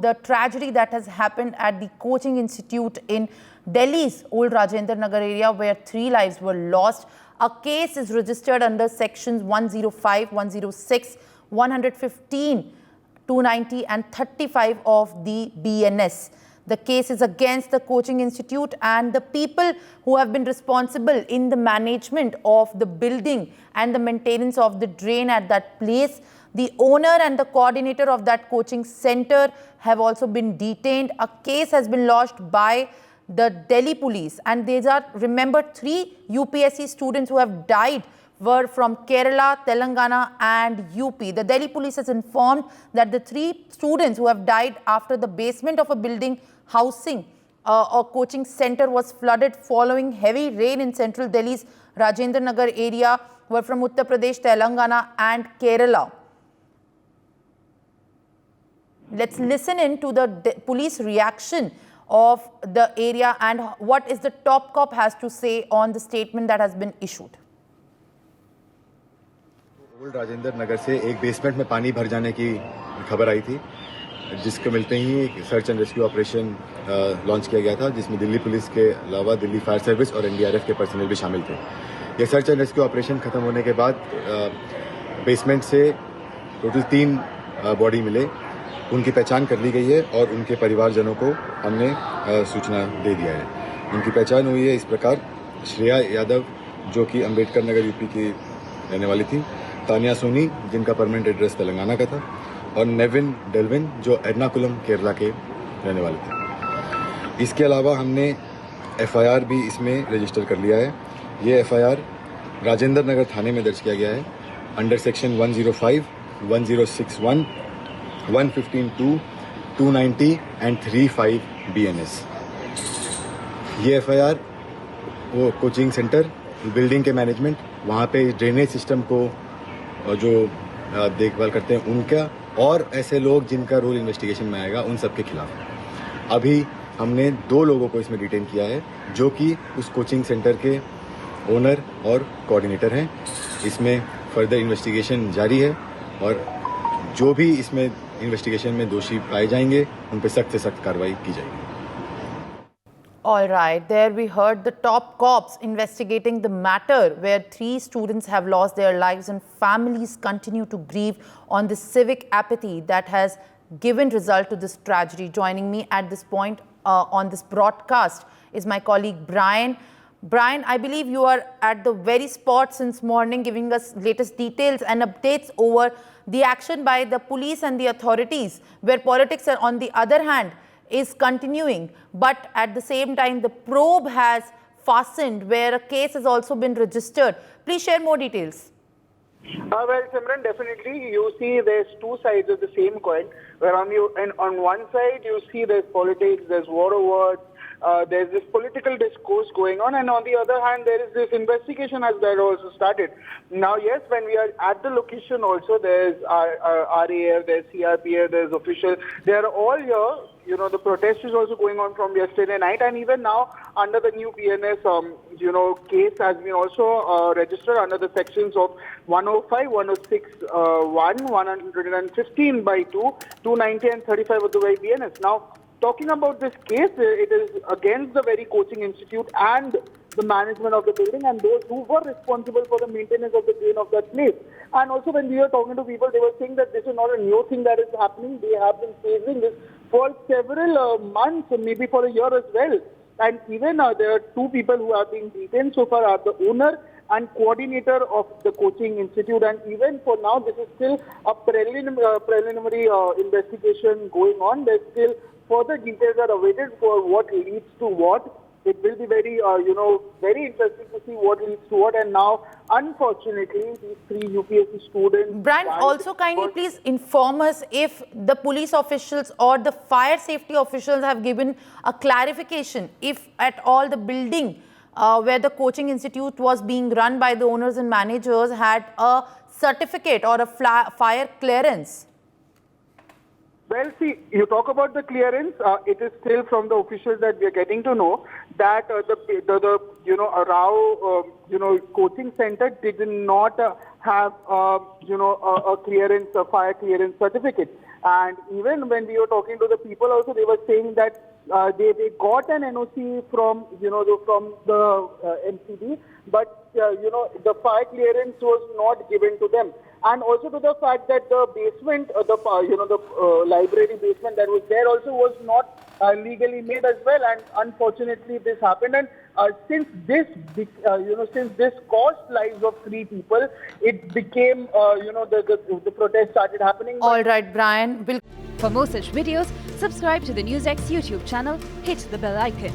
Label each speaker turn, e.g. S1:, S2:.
S1: the tragedy that has happened at the coaching institute in Delhi's old Rajendra Nagar area, where 3 lives were lost. A case is registered under sections 105, 106, 115, 290 and 35 of the BNS. The case is against the coaching institute and the people who have been responsible in the management of the building and the maintenance of the drain at that place. The owner and the coordinator of that coaching center have also been detained. A case has been lodged by the Delhi police, and these are, remember, 3 UPSC students who have died were from Kerala, Telangana and UP. The Delhi police has informed that the 3 students who have died after the basement of a building housing a coaching center was flooded following heavy rain in central Delhi's Rajendra Nagar area were from Uttar Pradesh, Telangana and Kerala. Let's listen in to the police reaction of the area and what is the top cop has to say on the statement that has been issued.
S2: Old Rajendra Nagar से एक basement में पानी भर जाने की खबर आई थी, जिसको मिलते ही एक search and rescue operation launch किया गया था, जिसमें दिल्ली पुलिस के अलावा दिल्ली फायर सर्विस और एनडीआरएफ के पर्सनल भी शामिल थे। यह सर्च एंड रेस्क्यू ऑपरेशन खत्म होने के बाद बेसमेंट से टोटल 3 बॉडी मिले, उनकी पहचान कर ली गई है और उनके परिवारजनों को हमने सूचना दे दिया है। उनकी पहचान हुई है इस प्रकार: श्रेया यादव जो कि अम्बेडकर नगर यूपी की रहने वाली थी, तानिया सोनी जिनका परमानेंट एड्रेस तेलंगाना का था, और नेविन डेल्विन जो एर्नाकुलम केरला के रहने वाले थे। इसके अलावा हमने एफआईआर भी इसमें रजिस्टर कर लिया है। ये एफआईआर राजेंद्र नगर थाने में दर्ज किया गया है अंडर सेक्शन 105, 1061, 115(2), 290 एंड 35 BNS। ये एफआईआर वो कोचिंग सेंटर, बिल्डिंग के मैनेजमेंट, वहाँ पे ड्रेनेज सिस्टम को जो देखभाल करते हैं उनका, और ऐसे लोग जिनका रोल इन्वेस्टिगेशन में आएगा उन सब के खिलाफ। अभी हमने 2 लोगों को इसमें डिटेन किया है जो कि उस कोचिंग सेंटर के ओनर और कोऑर्डिनेटर हैं। इसमें फर्दर इन्वेस्टिगेशन जारी है और जो भी इसमें इन्वेस्टिगेशन में दोषी पाए जाएंगे उन पर सख्त से सख्त कार्रवाई की जाएगी।
S1: All right, there we heard the top cops investigating the matter where 3 students have lost their lives and families continue to grieve on the civic apathy that has given result to this tragedy. Joining me at this point on this broadcast is my colleague Brian. Brian, I believe you are at the very spot since morning giving us latest details and updates over the action by the police and the authorities, where politics are on the other hand is continuing, but at the same time the probe has fastened where a case has also been registered. Please share more details.
S3: Well, Simran, definitely you see there's 2 sides of the same coin, where on one side you see there's politics, there's war of words, there's this political discourse going on, and on the other hand there is this investigation as that also started. Now yes, when we are at the location also, there's RAF, there's CRPF, there's official, they are all here. You know, the protest is also going on from yesterday night, and even now under the new BNS, case has been also registered under the sections of 105, 106, 115/2, 290 and 35 of the BNS. Now, talking about this case, it is against the very coaching institute and the management of the building and those who were responsible for the maintenance of the drain of that place. And also when we were talking to people, they were saying that this is not a new thing that is happening. They have been facing this for several months, maybe for a year as well. And even there are 2 people who have been detained so far, are the owner and coordinator of the coaching institute. And even for now, this is still a preliminary investigation going on. There's still further details are awaited for what leads to what. It will be very, very interesting to see what leads to what. And now, unfortunately, these 3 UPSC students...
S1: Brian, also kindly please inform us if the police officials or the fire safety officials have given a clarification, if at all the building where the coaching institute was being run by the owners and managers had a certificate or a fire clearance.
S3: Well, see, you talk about the clearance. It is still from the officials that we are getting to know that Rao coaching center did not have a clearance, a fire clearance certificate. And even when we were talking to the people also, they were saying that they got an NOC from from the MCD, but the fire clearance was not given to them. And also to the fact that the basement, the library basement that was there also was not legally made as well. And unfortunately, this happened. And since this cost lives of 3 people, it became the protest started happening.
S1: All right, Brian.
S4: For more such videos, subscribe to the NewsX YouTube channel, hit the bell icon.